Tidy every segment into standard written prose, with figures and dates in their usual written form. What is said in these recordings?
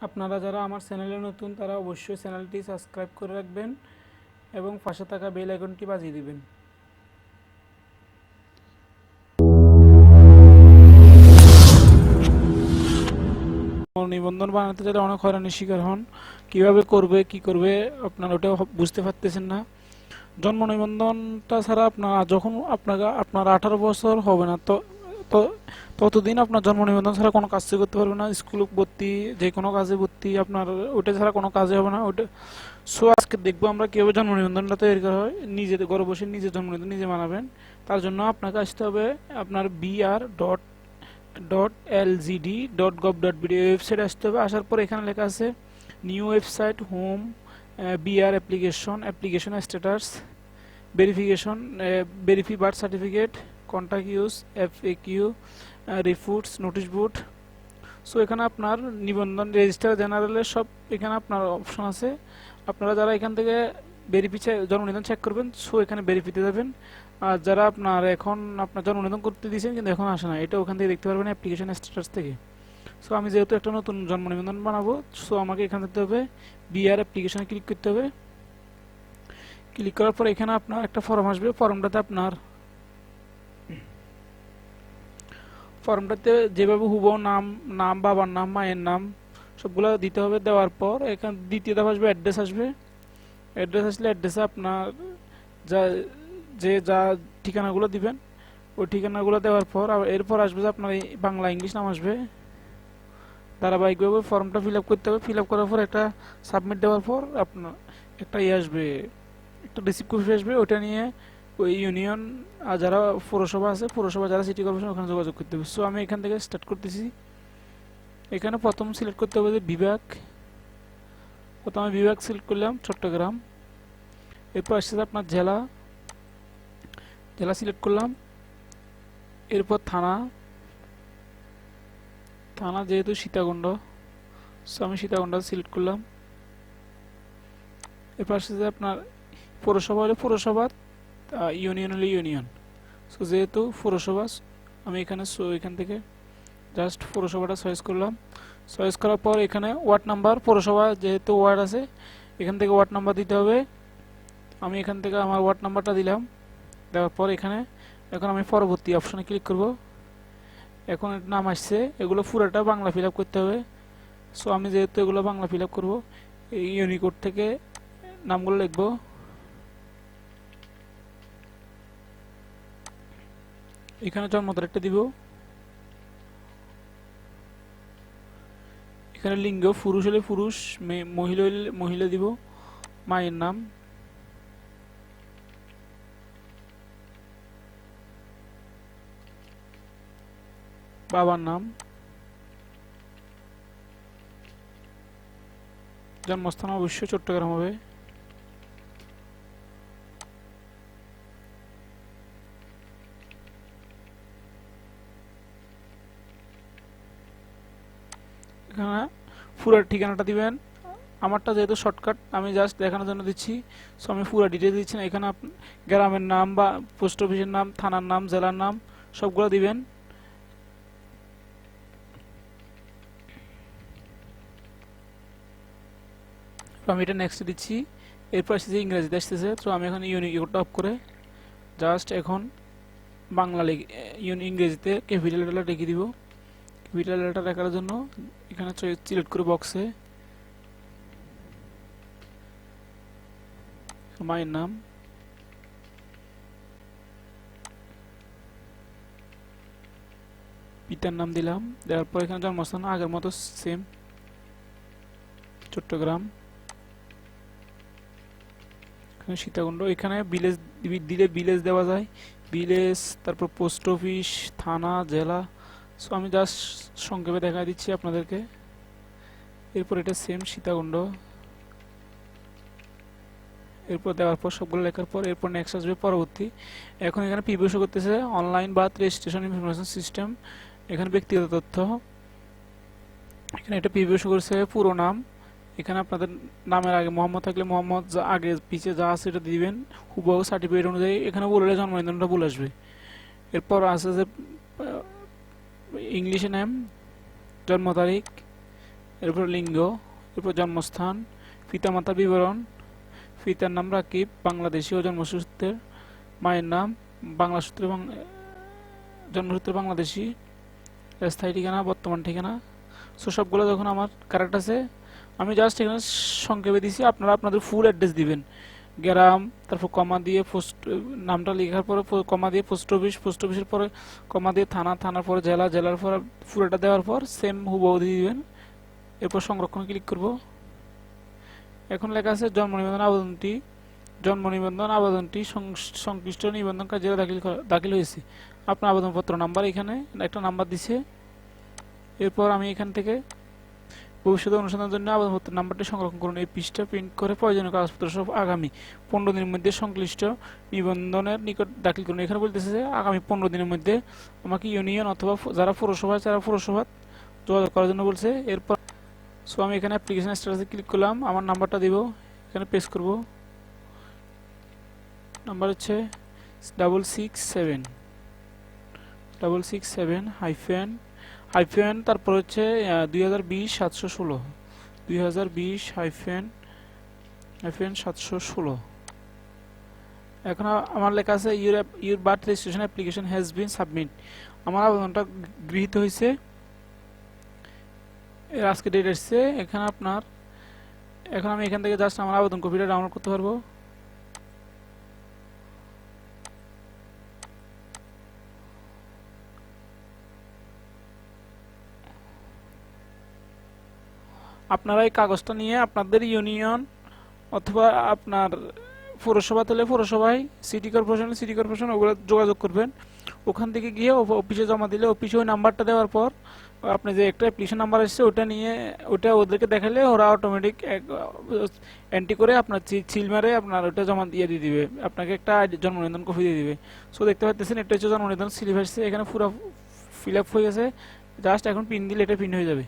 আপনারা যারা আমার চ্যানেলে নতুন তারা অবশ্যই চ্যানেলটি সাবস্ক্রাইব করে রাখবেন এবং পাশে থাকা বেল আইকনটি বাজিয়ে দিবেন। নিবন্ধন বানাতে যারা অনেক হয়রানির শিকার হন, কিভাবে করবে কি করবে আপনারা ওটা বুঝতে পারতেছেন না। জন্ম নিবন্ধনটা ছাড়া যখন আপনার 18 বছর হবে না তো তো ততদিন আপনার জন্ম নিবন্ধন ছাড়া কোনো কাজ করতে পারবে না। স্কুল ভর্তি, যে কোনো কাজে ভর্তি, আপনার ওটা ছাড়া কোনো কাজে হবে না ওটা। সো আজকে দেখবো আমরা কীভাবে জন্ম নিবন্ধনটা তৈরি করা হয়। নিজে ঘরে বসে নিজে জন্ম নিবন্ধন নিজে বানাবেন। তার জন্য আপনাকে আসতে হবে আপনার br.lgd.gov.bd ওয়েবসাইট আসতে হবে। আসার পর এখানে লেখা আছে new website, home, BR application status, verification, verify birth certificate, contact us, FAQ, রিফুটস, নোটিশ বোর্ড। সো এখানে আপনার নিবন্ধন রেজিস্টার জেনারেলের সব এখানে আপনার অপশন আছে। আপনারা যারা এখান থেকে ভেরিফি জন্ম নিবন্ধন চেক করবেন, সো এখানে ভেরিফিতে যাবেন। আর যারা আপনার জন্ম নিবন্ধন করতে দিয়েছেন কিন্তু এখন আসে না, এটা ওখান থেকে দেখতে পারবেন অ্যাপ্লিকেশন স্ট্যাটাস থেকে। সো আমি যেহেতু একটা নতুন জন্ম নিবন্ধন বানাবো, সো আমাকে এখানে যেতে হবে, বিআর অ্যাপ্লিকেশনে ক্লিক করতে হবে। ক্লিক করার পর এখানে আপনার একটা ফর্ম আসবে। ফর্মটাতে যেভাবে হুবহু নাম বাবার নাম, মায়ের নাম সবগুলো দিতে হবে। দেওয়ার পর এখানে দ্বিতীয় ধাপ আসবে, অ্যাড্রেস আসবে। অ্যাড্রেস আসলে অ্যাড্রেসে আপনার যা ঠিকানাগুলো দিবেন, ওই ঠিকানাগুলো দেওয়ার পর এরপর আসবে যে আপনার বাংলা ইংলিশ নাম আসবে। ধারাবাহিকভাবে ফর্মটা ফিল আপ করতে হবে। ফিল আপ করার পর একটা সাবমিট দেওয়ার পর আপনার একটা আসবে, একটা রিসিভ কপি আসবে। ওটা নিয়ে ওই ইউনিয়ন যারা পৌরসভা আছে, পৌরসভা যারা সিটি কর্পোরেশন, ওখানে যোগাযোগ করতে হবে। সো আমি এখান থেকে স্টার্ট করতেছি। এখানে প্রথম সিলেক্ট করতে হবে যে বিভাগ। প্রথমে বিভাগ সিলেক্ট করলাম চট্টগ্রাম। এরপর আসছে আপনার জেলা সিলেক্ট করলাম। এরপর থানা যেহেতু সীতাকুণ্ড, সো আমি সীতাকুণ্ড সিলেক্ট করলাম। এরপর আসছে যে আপনার পৌরসভা হলে পৌরসভা, ইউনিয়ন হলে ইউনিয়ন। সো যেহেতু পৌরসভা, আমি এখান থেকে জাস্ট পৌরসভাটা চয়েস করলাম। চয়েস করার পর এখানে ওয়ার্ড নাম্বার, পৌরসভা যেহেতু ওয়ার্ড আছে এখান থেকে ওয়ার্ড নাম্বার দিতে হবে। আমি এখান থেকে আমার ওয়ার্ড নাম্বারটা দিলাম। দেওয়ার পর এখন আমি পরবর্তী অপশনে ক্লিক করব। এখন নাম আসছে, এগুলো পুরোটা বাংলা ফিল আপ করতে হবে। সো আমি যেহেতু এগুলো বাংলা ফিল আপ করবো, এই ইউনিকোড থেকে নামগুলো লিখব। এখানে জন্ম তারিখটা দিব। এখানে লিঙ্গ, পুরুষ হলে পুরুষ, মহিলা হলে মহিলা দিব। মায়ের নাম, বাবার নাম, জন্মস্থান অবশ্যই চট্টগ্রাম হবে। এখানে পুরো ঠিকানাটা দিবেন। আমারটা যেহেতু শর্টকাট আমি জাস্ট দেখানোর জন্য দিচ্ছি, সো আমি পুরো ডিটেলস দিচ্ছি না। এখানে গ্রামের নাম বা পোস্ট অফিসের নাম, থানার নাম, জেলার নাম সবগুলো দিবেন। আমি এটা নেক্সট দিচ্ছি। এরপর আসছে ইংরেজিতে আসতেছে, তো আমি এখন ইউনিকোডটা অফ করে জাস্ট এখন বাংলা ইংরেজিতে ক্যাপিটাল লেটার লিখে দিব। ক্যাপিটাল লেটার লেখার জন্য এখানে সিলেক্ট করে বক্সে মায়ের নাম, পিতার নাম দিলাম। দেওয়ার পর এখানে জন্মস্থান আগের মতো সেম চট্টগ্রাম, এখানে সীতাকুণ্ড। এখানে ভিলেজ দিলে ভিলেজ দেওয়া যায়, ভিলেজ, তারপর পোস্ট অফিস, থানা, জেলা। সো আমি জাস্ট সংক্ষেপে দেখা দিচ্ছি আপনাদেরকে। এরপর এটা সেম সীতাকুণ্ড। এরপর দেওয়ার পর সবগুলো লেখার পর এরপর নেক্সট আসবে পরবর্তী। এখন এখানে পিবিও করতেছে online birth registration information system. এখানে ব্যক্তিগত তথ্য, এখানে এটা পিবিও করছে পুরো নাম। এখানে আপনাদের নামের আগে মোহাম্মদ থাকলে মোহাম্মদ, আগে পিছে যা আছে এটা দিবেন হুবহু সার্টিফিকেট অনুযায়ী। এখানে বললে জন্ম নিবন্ধনটা ভুল আসবে। এরপর আছে যে ইংলিশে নেম, জন্ম তারিখ, এরপর লিঙ্গ, এরপর জন্মস্থান, পিতামাতার বিবরণ, পিতার নাম রাকিব বাংলাদেশী ও জন্মসূত্রের, মায়ের নাম বাংলা সূত্রে জন্মসূত্রে বাংলাদেশী, স্থায়ী ঠিকানা বর্তমান ঠিকানা। সো সবগুলো যখন আমার কারেক্ট আছে, আমি জাস্ট এখানে সংক্ষেপে দিছি, আপনারা আপনাদের ফুল অ্যাড্রেস দিবেন, গ্রাম, তারপর কমা দিয়ে পোস্ট নামটা লেখার পরে কমা দিয়ে পোস্ট অফিস, পোস্ট অফিসের পরে কমা দিয়ে থানা, থানার পরে জেলা, জেলার পরে পুরোটা দেওয়ার পর সেম হুবহু দিয়ে দিবেন। এরপর সংরক্ষণ ক্লিক করব। এখন লেখা আছে জন্ম নিবন্ধন আবেদনটি, জন্ম নিবন্ধন আবেদনটি সংশ্লিষ্ট নিবন্ধন কার্যালয়ে দাখিল হয়েছে। আপনার আবেদনপত্র নাম্বার এখানে একটা নাম্বার দিছে। এরপর আমি এখান থেকে ভবিষ্যতে অনুসন্ধানের জন্য আবেদনপত্রের নাম্বারটি সংরক্ষণ করুন। এই পৃষ্ঠা প্রিন্ট করে প্রয়োজনীয় কাগজপত্র সব আগামী 15 দিনের মধ্যে সংশ্লিষ্ট নিবন্ধনের নিকট দাখিল করুন। এখানে বলতেছে যে আগামী 15 দিনের মধ্যে আমাকে ইউনিয়ন অথবা যারা পৌরসভা যারা পৌরসভা যোগাযোগ করার জন্য বলছে। এরপর সো আমি এখানে অ্যাপ্লিকেশন স্ট্যাটাসে ক্লিক করলাম, আমার নাম্বারটা দিব, এখানে পেস্ট করব। নাম্বার হচ্ছে 667 তারপর হচ্ছে 2020-716 2020-716। এখন আমার লেখা আছে your birth registration application has been submit. আমার আবেদনটা গৃহীত হয়েছে, এর আজকে ডেট এসছে। এখানে আপনার এখন আমি এখান থেকে জাস্ট আমার আবেদন কপিটা ডাউনলোড করতে পারবো। আপনারা এই কাগজটা নিয়ে আপনাদের ইউনিয়ন অথবা আপনার পৌরসভা হলে পৌরসভায়, সিটি কর্পোরেশন ওগুলো যোগাযোগ করবেন। ওখান থেকে গিয়ে অফিসে জমা দিলে অফিসে ওই নাম্বারটা দেওয়ার পর আপনি যে একটা অ্যাপ্লিকেশন নাম্বার এসছে ওটা নিয়ে ওটা ওদেরকে দেখালে ওরা অটোমেটিক এন্ট্রি করে আপনার সিল মারে আপনার ওটা জমা দিয়ে দিবে, আপনাকে একটা জন্ম নিবন্ধন কপি দিয়ে দিবে। সো দেখতে পাচ্ছেন এটা হচ্ছে জন্ম নিবন্ধন স্লিপ আসছে, এখানে পুরো ফিল আপ হয়ে গেছে, জাস্ট এখন পিন দিলে এটা পিন হয়ে যাবে।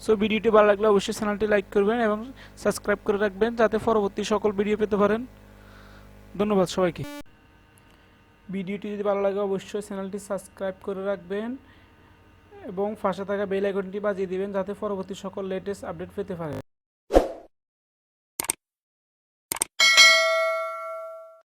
সো ভিডিওটি ভালো লাগলে অবশ্যই চ্যানেলটি লাইক করবেন এবং সাবস্ক্রাইব করে রাখবেন যাতে পরবর্তী সকল ভিডিও পেতে পারেন। ধন্যবাদ সবাইকে। ভিডিওটি যদি ভালো লাগে অবশ্যই চ্যানেলটি সাবস্ক্রাইব করে রাখবেন এবং পাশে থাকা বেল আইকনটি বাজিয়ে দিবেন যাতে পরবর্তী সকল লেটেস্ট আপডেট পেতে পারেন।